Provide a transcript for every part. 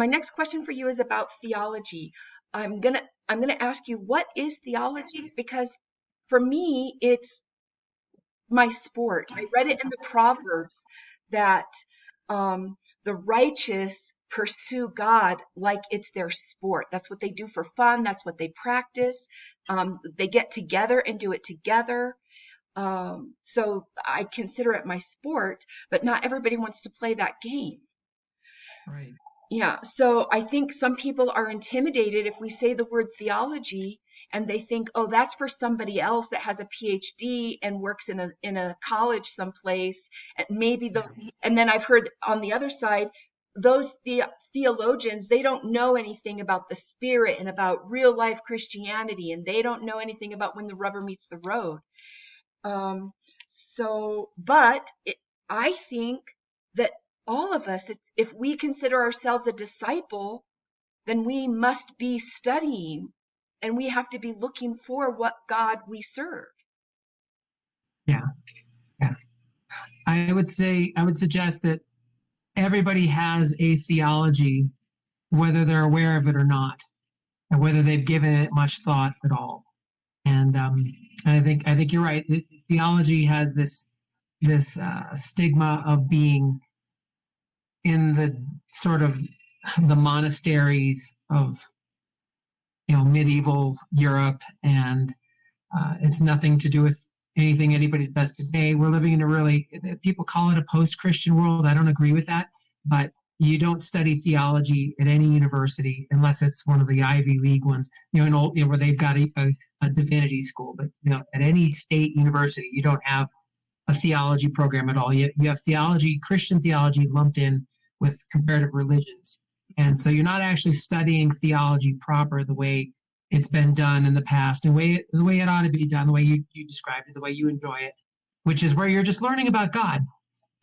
my next question for you is about theology. I'm gonna ask you, what is theology? Because for me, it's my sport. I read it in the Proverbs that the righteous pursue God like it's their sport. That's what they do for fun. That's what they practice. They get together and do it together. So I consider it my sport, but not everybody wants to play that game. Right. Yeah, so I think some people are intimidated if we say the word theology and they think, oh, that's for somebody else that has a PhD and works in a college someplace. And maybe Yeah. those, and then I've heard on the other side, those theologians, they don't know anything about the spirit and about real life Christianity, and they don't know anything about when the rubber meets the road. Um, but I think that all of us, if we consider ourselves a disciple, then we must be studying and we have to be looking for what God we serve. Yeah. Yeah. I would suggest that everybody has a theology, whether they're aware of it or not, and whether they've given it much thought at all. And I think you're right. Theology has this stigma of being in the sort of the monasteries of medieval Europe, and it's nothing to do with anything anybody does today. We're living in a really, people call it a post-Christian world. I don't agree with that, but you don't study theology at any university unless it's one of the Ivy League ones, where they've got a divinity school. But at any state university, you don't have a theology program at all. You have theology, Christian theology, lumped in with comparative religions, and so you're not actually studying theology proper the way it's been done in the past, the way it ought to be done, the way you described it, the way you enjoy it, which is where you're just learning about God.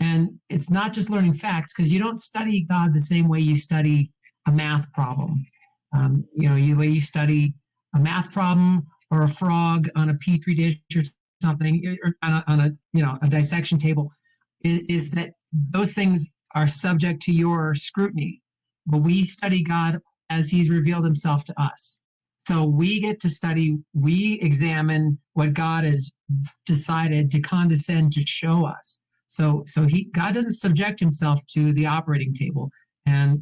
And it's not just learning facts, because you don't study God the same way you study a math problem. The way you study a math problem or a frog on a petri dish or something, or on a dissection table, is that those things are subject to your scrutiny. But we study God as He's revealed Himself to us. So we get to study, we examine what God has decided to condescend to show us. So God doesn't subject Himself to the operating table and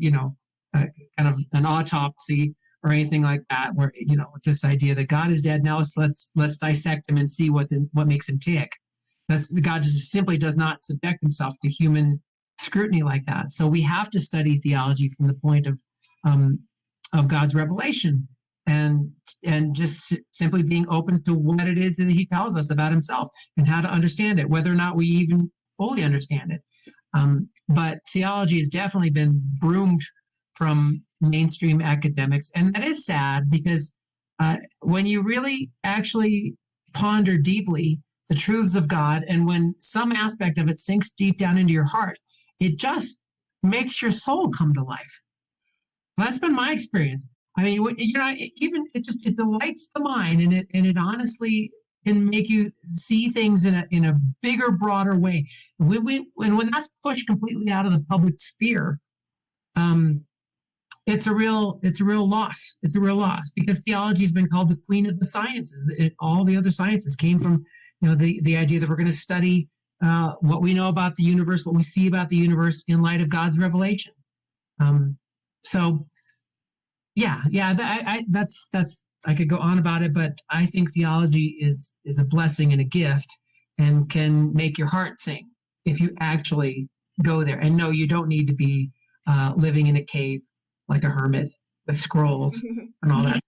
kind of an autopsy or anything like that, where with this idea that God is dead now, so let's dissect Him and see what makes Him tick. God just simply does not subject Himself to human scrutiny like that. So we have to study theology from the point of God's revelation, and just simply being open to what it is that He tells us about Himself and how to understand it, whether or not we even fully understand it. But theology has definitely been broomed from mainstream academics, and that is sad, because when you really actually ponder deeply the truths of God, and when some aspect of it sinks deep down into your heart, it just makes your soul come to life. That's been my experience. I mean, it delights the mind, and it honestly can make you see things in a bigger, broader way. When that's pushed completely out of the public sphere, it's a real loss. It's a real loss, because theology has been called the queen of the sciences. All the other sciences came from the idea that we're going to study what we know about the universe, what we see about the universe in light of God's revelation. So that's I could go on about it, but I think theology is a blessing and a gift, and can make your heart sing if you actually go there. And no, you don't need to be living in a cave like a hermit with scrolls and all that.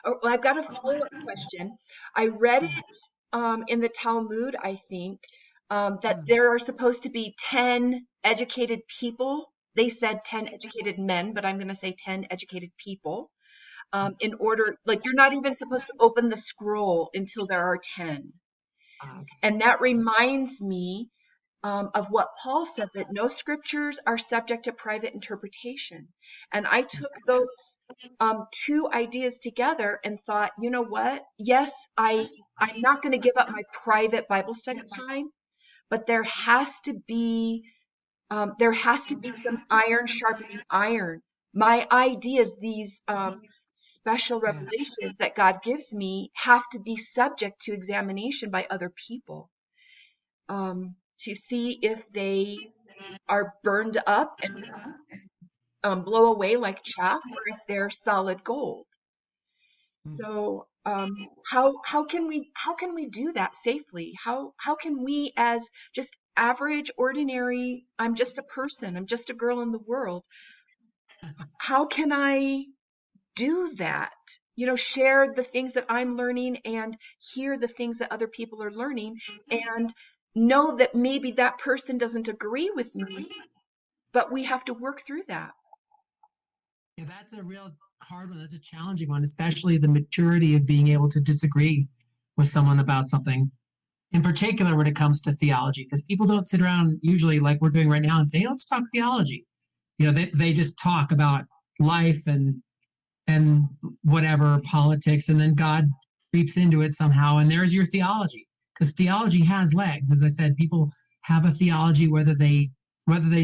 Oh, well, I've got a follow-up question. I read it in the Talmud, I think, that there are supposed to be 10 educated people. They said 10 educated men, but I'm going to say 10 educated people. In order, like, you're not even supposed to open the scroll until there are 10. Okay. And that reminds me of what Paul said, that no scriptures are subject to private interpretation. And I took those two ideas together and thought, you know what? Yes, I'm not going to give up my private Bible study time, but there has to be There has to be some iron sharpening iron. My ideas, these special Yeah. revelations that God gives me, have to be subject to examination by other people, to see if they are burned up and blow away like chaff, or if they're solid gold. So how can we do that safely? How can we, as just average, ordinary, I'm just a person, I'm just a girl in the world, how can I do that? Share the things that I'm learning and hear the things that other people are learning, and know that maybe that person doesn't agree with me, but we have to work through that. Yeah, that's a real hard one. That's a challenging one, especially the maturity of being able to disagree with someone about something, in particular when it comes to theology, because people don't sit around usually like we're doing right now and say, "Hey, let's talk theology." They just talk about life and whatever politics, and then God creeps into it somehow, and there's your theology. Because theology has legs. As I said, people have a theology whether they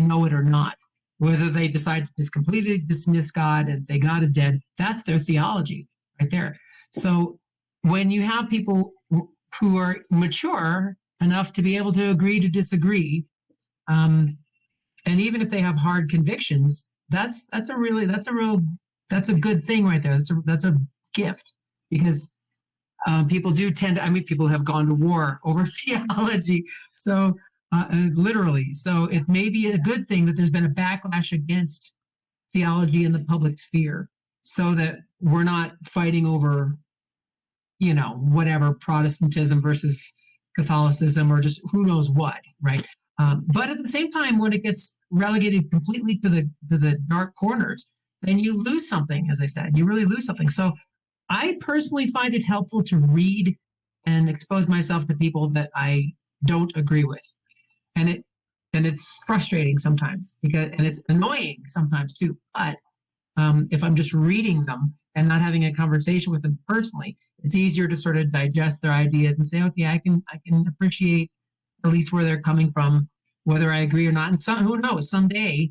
know it or not. Whether they decide to just completely dismiss God and say God is dead, that's their theology right there. So when you have people who are mature enough to be able to agree to disagree, um, and even if they have hard convictions, that's a good thing right there. That's a gift, because people do tend to, I mean, people have gone to war over theology. So literally, so it's maybe a good thing that there's been a backlash against theology in the public sphere, so that we're not fighting over, whatever, Protestantism versus Catholicism, or just who knows what, right? But at the same time, when it gets relegated completely to the dark corners, then you lose something. As I said, you really lose something. So I personally find it helpful to read and expose myself to people that I don't agree with, and it's frustrating sometimes, and it's annoying sometimes too. But if I'm just reading them and not having a conversation with them personally, it's easier to sort of digest their ideas and say, okay, I can appreciate at least where they're coming from, whether I agree or not. And who knows, someday,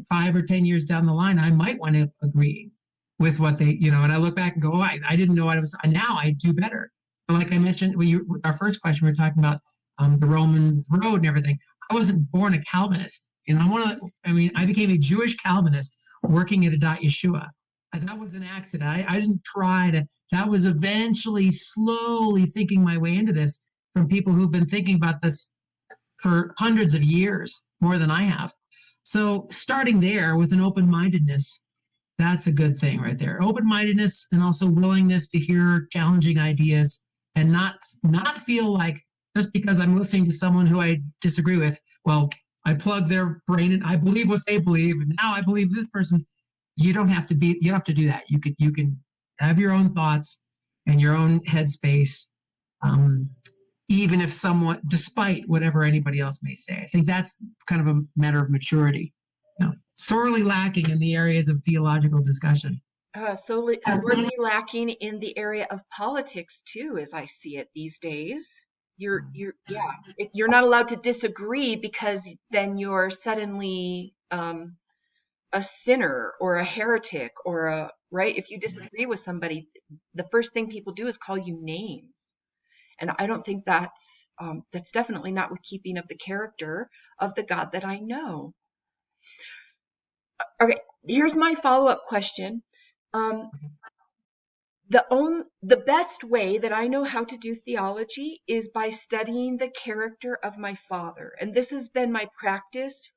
5 or 10 years down the line, I might want to agree with what they, and I look back and go, oh, I didn't know what I was, now I do better. But like I mentioned, with our first question, we were talking about the Roman road and everything. I wasn't born a Calvinist. I became a Jewish Calvinist working at a dot Yeshua. And that was an accident. I didn't try to, that was eventually slowly thinking my way into this from people who've been thinking about this for hundreds of years, more than I have. So starting there with an open-mindedness, that's a good thing right there. Open-mindedness, and also willingness to hear challenging ideas, and not feel like just because I'm listening to someone who I disagree with, well, I plug their brain and I believe what they believe, and now I believe this person. You don't have to do that. You can have your own thoughts and your own headspace, um, even if somewhat, despite whatever anybody else may say. I think that's kind of a matter of maturity. Sorely lacking in the areas of theological discussion. Sorely lacking in the area of politics too, as I see it these days. Yeah, you're not allowed to disagree, because then you're suddenly a sinner or a heretic, or right? If you disagree with somebody, the first thing people do is call you names, and I don't think that's definitely not with keeping of the character of the God that I know. Okay, here's my follow-up question. Um, the best way that I know how to do theology is by studying the character of my father, and this has been my practice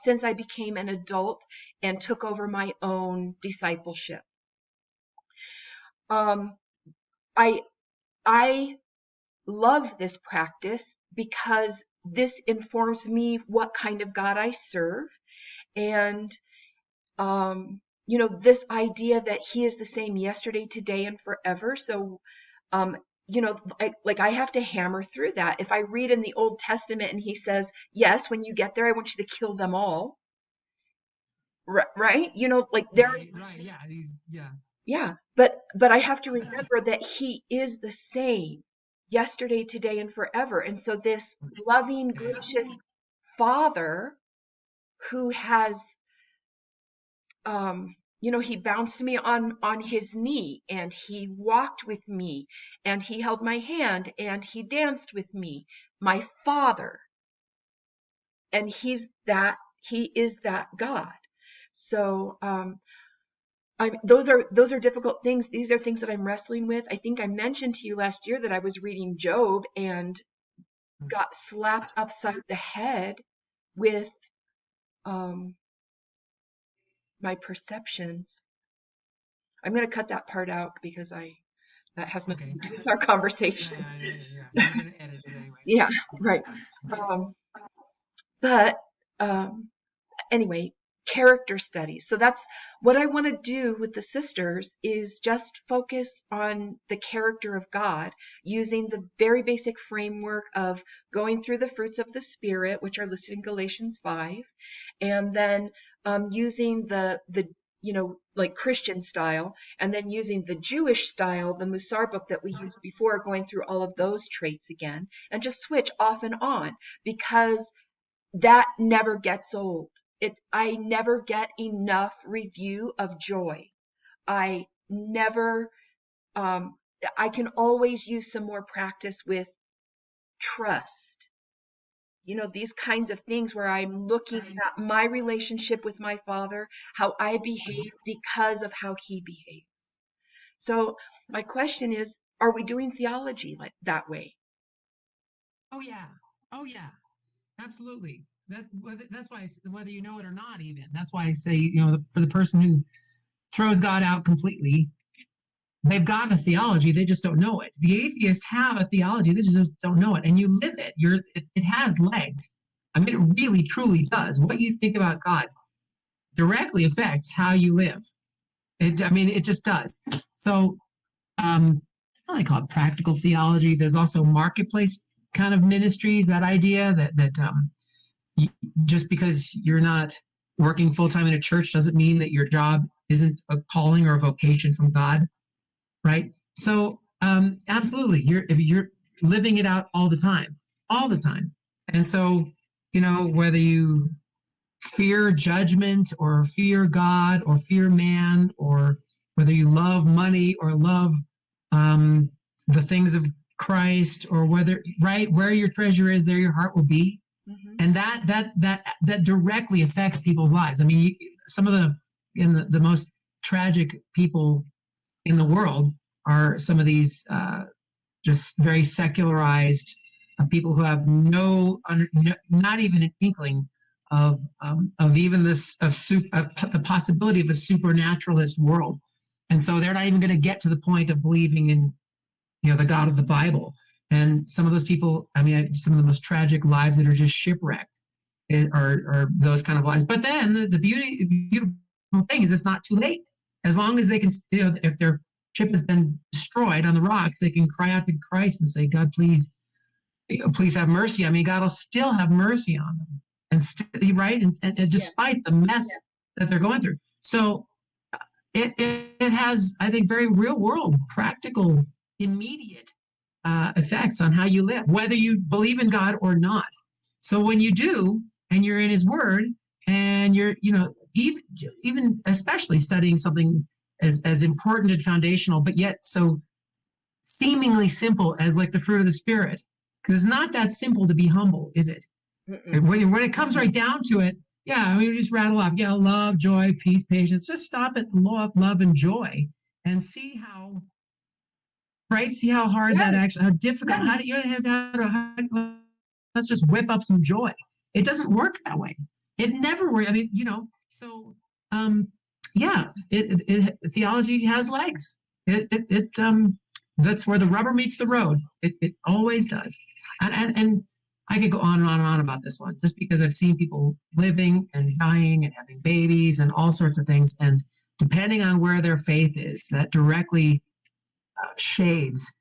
since I became an adult and took over my own discipleship. Um, I I love this practice because this informs me what kind of God I serve, and this idea that he is the same yesterday, today, and forever. So, um, I have to hammer through that. If I read in the Old Testament and he says, yes, when you get there, I want you to kill them all, right? Right. Yeah. Yeah. Yeah, but I have to remember that he is the same yesterday, today, and forever. And so this loving, Yeah. gracious father who has, he bounced me on his knee, and he walked with me, and he held my hand, and he danced with me. My Father, and he is that God. So those are difficult things. These are things that I'm wrestling with. I think I mentioned to you last year that I was reading Job and got slapped upside the head with um, my perceptions. I'm going to cut that part out because that has nothing Okay. to do with our conversation. Yeah. We're gonna edit it anyway. So. Yeah, right. Um, but um, anyway, character studies. So that's what I want to do with the sisters, is just focus on the character of God using the very basic framework of going through the fruits of the Spirit, which are listed in Galatians 5, and then using the like Christian style, and then using the Jewish style, the Musar book that we used before, going through all of those traits again, and just switch off and on, because that never gets old. I never get enough review of joy. I never um I can always use some more practice with trust. These kinds of things where I'm looking at my relationship with my Father, how I behave because of how he behaves. So my question is, are we doing theology like that way? Oh yeah. Oh yeah. Absolutely. That's why whether you know it or not, even that's why I say, for the person who throws God out completely, they've got a theology, they just don't know it. The atheists have a theology, they just don't know it, and you live it. It has legs. I mean, it really truly does. What you think about God directly affects how you live. It just does. So, I call it practical theology. There's also marketplace kind of ministries. That idea that just because you're not working full time in a church doesn't mean that your job isn't a calling or a vocation from God, right? So, absolutely, you're living it out all the time, and so whether you fear judgment or fear God or fear man, or whether you love money or love um, the things of Christ, or whether, right, where your treasure is, there your heart will be. Hmm. And that directly affects people's lives. I mean, some of the most tragic people in the world are some of these just very secularized people who have not even an inkling of even the possibility of a supernaturalist world, and so they're not even going to get to the point of believing in the God of the Bible. And some of those people, I mean, some of the most tragic lives that are just shipwrecked are those kind of lives. But then the beautiful thing is, it's not too late. As long as they can, if their ship has been destroyed on the rocks, they can cry out to Christ and say, God, please have mercy. I mean, God will still have mercy on them, right, and Yeah. despite the mess that they're going through. So it has, I think, very real world, practical, immediate effects on how you live, whether you believe in God or not. So when you do, and you're in His Word, and you're, even especially studying something as important and foundational, but yet so seemingly simple as like the fruit of the Spirit, because it's not that simple to be humble, is it? Mm-mm. When it comes right down to it, yeah, I mean, we just rattle off, yeah, love, joy, peace, patience. Just stop at love, and joy, and see how, right? See how hard that Yes. actually, how difficult. How do you have let's just whip up some joy. It doesn't work that way. It never works. I mean, so um, yeah, theology has legs. That's where the rubber meets the road. It always does. And I could go on and on and on about this one, just because I've seen people living and dying and having babies and all sorts of things. And depending on where their faith is, that directly shades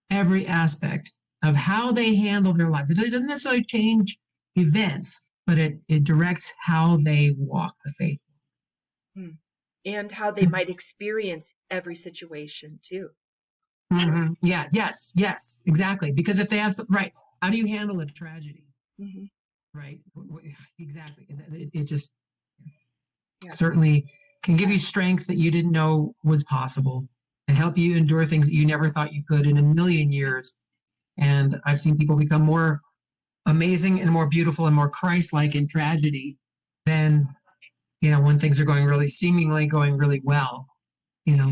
every aspect of how they handle their lives. It doesn't necessarily change events, but it directs how they walk the faith. Hmm. And how they might experience every situation too. Mm-hmm. Yeah, yes, exactly. Because if they have right, how do you handle a tragedy? Hmm. right? Exactly. It just Yeah. certainly can give you strength that you didn't know was possible and help you endure things that you never thought you could in a million years. And I've seen people become more amazing and more beautiful and more Christ-like in tragedy than, when things are going really, seemingly going really well, you know.